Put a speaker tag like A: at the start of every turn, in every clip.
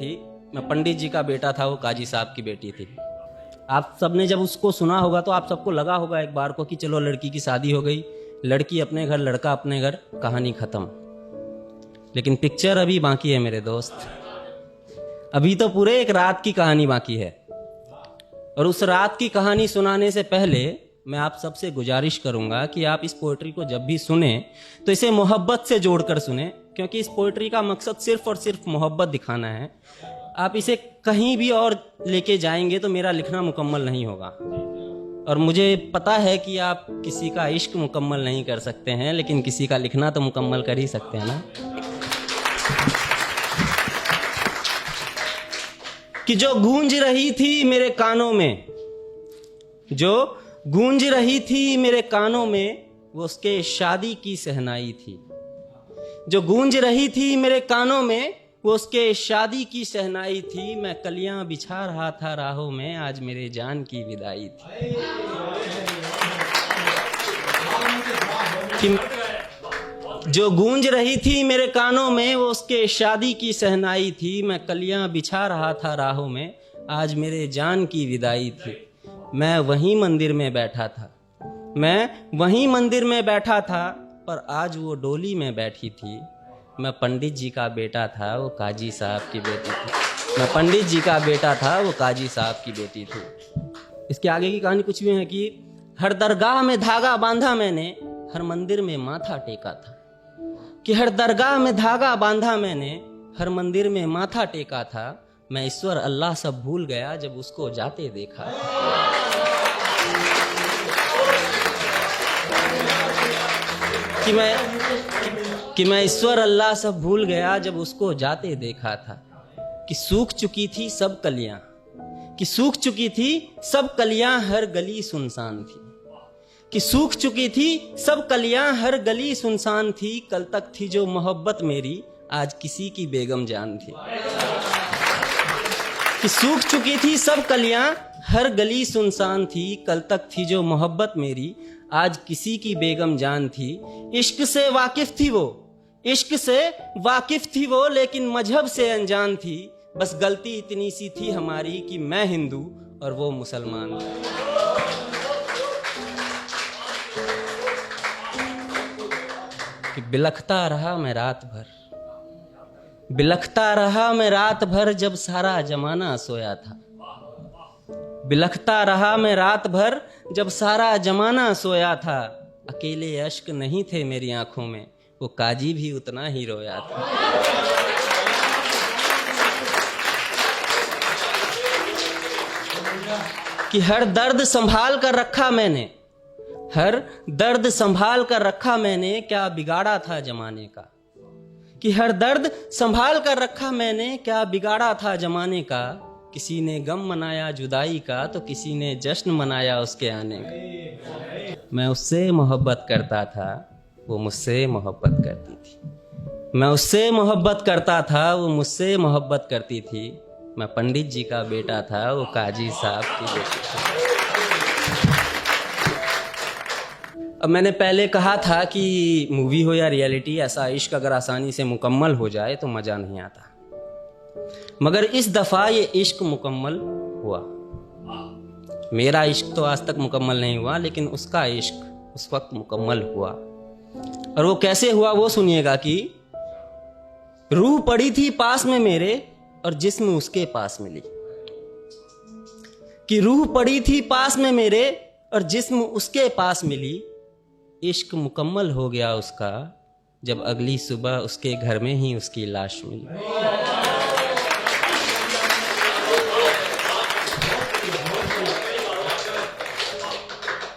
A: थी, मैं पंडित जी का बेटा था, वो काजी साहब की बेटी थी। आप सबने जब उसको सुना होगा तो आप सबको लगा होगा एक बार को कि चलो लड़की की शादी हो गई, लड़की अपने घर, लड़का अपने घर, कहानी खत्म। लेकिन पिक्चर अभी बाकी है मेरे दोस्त, अभी तो पूरे एक रात की कहानी बाकी है। और उस रात की कहानी सुनाने से पहले मैं आप सबसे गुजारिश करूंगा कि आप इस पोएट्री को जब भी सुने तो इसे मोहब्बत से जोड़कर सुने, क्योंकि इस पोएट्री का मकसद सिर्फ और सिर्फ मोहब्बत दिखाना है। आप इसे कहीं भी और लेके जाएंगे तो मेरा लिखना मुकम्मल नहीं होगा। और मुझे पता है कि आप किसी का इश्क मुकम्मल नहीं कर सकते हैं, लेकिन किसी का लिखना तो मुकम्मल कर ही सकते हैं ना। कि जो गूंज रही थी मेरे कानों में, जो गूंज रही थी मेरे कानों में, वो उसके शादी की सहनाई थी। जो गूंज रही थी मेरे कानों में, वो उसके शादी की सहनाई थी। मैं कलियां बिछा रहा था राहों में, आज मेरे जान की विदाई थी। जो गूंज रही थी मेरे कानों में, वो उसके शादी की सहनाई थी। मैं कलियां बिछा रहा था राहों में, आज मेरे जान की विदाई थी। मैं वहीं मंदिर में बैठा था, मैं वहीं मंदिर में बैठा था, पर आज वो डोली में बैठी थी। मैं पंडित जी का बेटा था, वो काजी साहब की बेटी थी। मैं पंडित जी का बेटा था, वो काजी साहब की बेटी थी। इसके आगे की कहानी कुछ भी है कि हर दरगाह में धागा बांधा मैंने, हर मंदिर में माथा टेका था। कि हर दरगाह में धागा बांधा मैंने, हर मंदिर में माथा टेका था। मैं ईश्वर अल्लाह सब भूल गया जब उसको जाते देखा। कि मैं ईश्वर अल्लाह सब भूल गया जब उसको जाते देखा था। कि सूख चुकी थी सब कलियां, कि सूख चुकी थी सब कलियां, हर गली सुनसान थी। कि सूख चुकी थी सब कलियां, हर गली सुनसान थी। कल तक थी जो मोहब्बत मेरी, आज किसी की बेगम जान थी। कि सूख चुकी थी सब कलियां, हर गली सुनसान थी। कल तक थी जो मोहब्बत मेरी, आज किसी की बेगम जान थी। इश्क से वाकिफ थी वो, इश्क से वाकिफ थी वो, लेकिन मजहब से अनजान थी। बस गलती इतनी सी थी हमारी कि मैं हिंदू और वो मुसलमान थी। कि बिलखता रहा मैं रात भर, बिलखता रहा मैं रात भर, जब सारा जमाना सोया था। बिलखता रहा मैं रात भर, जब सारा जमाना सोया था। अकेले अश्क नहीं थे मेरी आंखों में, वो काजी भी उतना ही रोया था। कि हर दर्द संभाल कर रखा मैंने, हर दर्द संभाल कर रखा मैंने, क्या बिगाड़ा था जमाने का। कि हर दर्द संभाल कर रखा मैंने, क्या बिगाड़ा था जमाने का। किसी ने गम मनाया जुदाई का, तो किसी ने जश्न मनाया उसके आने का। मैं उससे मोहब्बत करता था, वो मुझसे मोहब्बत करती थी। मैं उससे मोहब्बत करता था, वो मुझसे मोहब्बत करती थी। मैं पंडित जी का बेटा था, वो काजी साहब की बेटी थी। अब मैंने पहले कहा था कि मूवी हो या रियलिटी, ऐसा इश्क अगर आसानी से मुकम्मल हो जाए तो मज़ा नहीं आता। मगर इस दफ़ा ये इश्क मुकम्मल हुआ। मेरा इश्क तो आज तक मुकम्मल नहीं हुआ, लेकिन उसका इश्क उस वक्त मुकम्मल हुआ। और वो कैसे हुआ वो सुनिएगा। कि रूह पड़ी थी पास में मेरे, और जिस्म उसके पास मिली। कि रूह पड़ी थी पास में मेरे, और जिस्म उसके पास मिली। इश्क मुकम्मल हो गया उसका, जब अगली सुबह उसके घर में ही उसकी लाश मिली।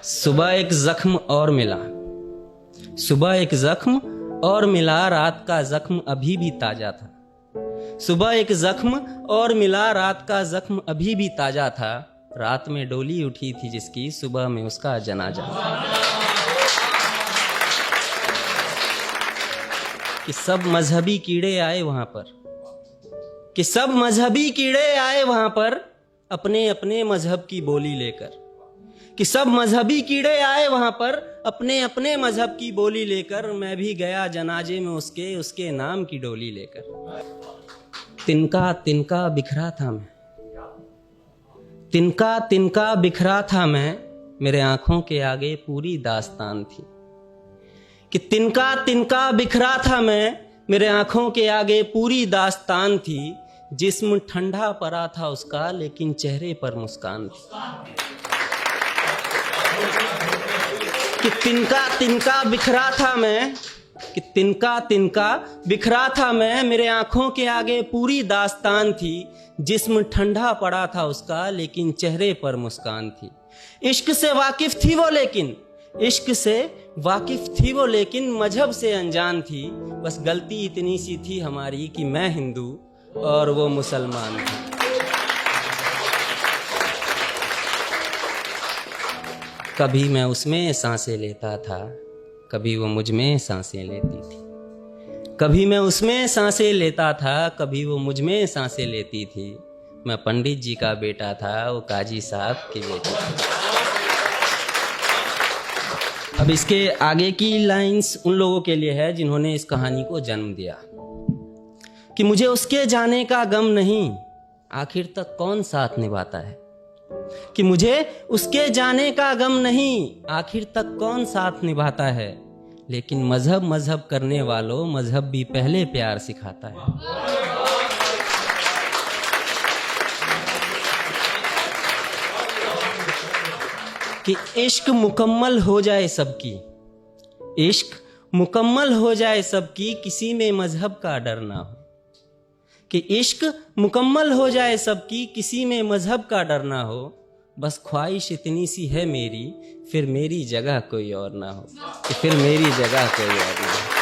A: सुबह एक जख्म और मिला, सुबह एक जख्म और मिला, रात का जख्म अभी भी ताजा था। सुबह एक जख्म और मिला, रात का जख्म अभी भी ताजा था। रात में डोली उठी थी जिसकी, सुबह में उसका जनाजा था। कि सब मजहबी कीड़े आए वहां पर, कि सब मजहबी कीड़े आए वहां पर, अपने अपने मजहब की बोली लेकर। कि सब मजहबी कीड़े आए वहां पर, अपने अपने मजहब की बोली लेकर। मैं भी गया जनाजे में उसके, उसके नाम की डोली लेकर। तिनका तिनका बिखरा था मैं, तिनका तिनका बिखरा था मैं, मेरे आंखों के आगे पूरी दास्तान थी। कि तिनका तिनका बिखरा था मैं, मेरे आंखों के आगे पूरी दास्तान थी। जिस्म ठंडा पड़ा था उसका, लेकिन चेहरे पर मुस्कान थी। कि तिनका तिनका बिखरा था मैं, कि तिनका तिनका बिखरा था मैं, मेरे आंखों के आगे पूरी दास्तान थी। जिस्म ठंडा पड़ा था उसका, लेकिन चेहरे पर मुस्कान थी। इश्क से वाकिफ थी वो लेकिन, इश्क से वाकिफ थी वो लेकिन मजहब से अनजान थी। बस गलती इतनी सी थी हमारी कि मैं हिंदू और वो मुसलमान थी। कभी मैं उसमें सांसें लेता था, कभी वो मुझ में सांसें लेती थी। कभी मैं उसमें सांसें लेता था, कभी वो मुझ में सांसें लेती थी। मैं पंडित जी का बेटा था, वो काजी साहब की बेटी थी। अब इसके आगे की लाइंस उन लोगों के लिए है जिन्होंने इस कहानी को जन्म दिया। कि मुझे उसके जाने का गम नहीं, आखिर तक कौन साथ निभाता है। कि मुझे उसके जाने का गम नहीं, आखिर तक कौन साथ निभाता है। लेकिन मजहब मजहब करने वालों, मजहब भी पहले प्यार सिखाता है। कि इश्क मुकम्मल हो जाए सबकी, इश्क मुकम्मल हो जाए सबकी, किसी में मजहब का डर ना हो। कि इश्क मुकम्मल हो जाए सबकी, किसी में मजहब का डर ना हो। बस ख्वाहिश इतनी सी है मेरी, फिर मेरी जगह कोई और ना हो। कि फिर मेरी जगह कोई और ना हो।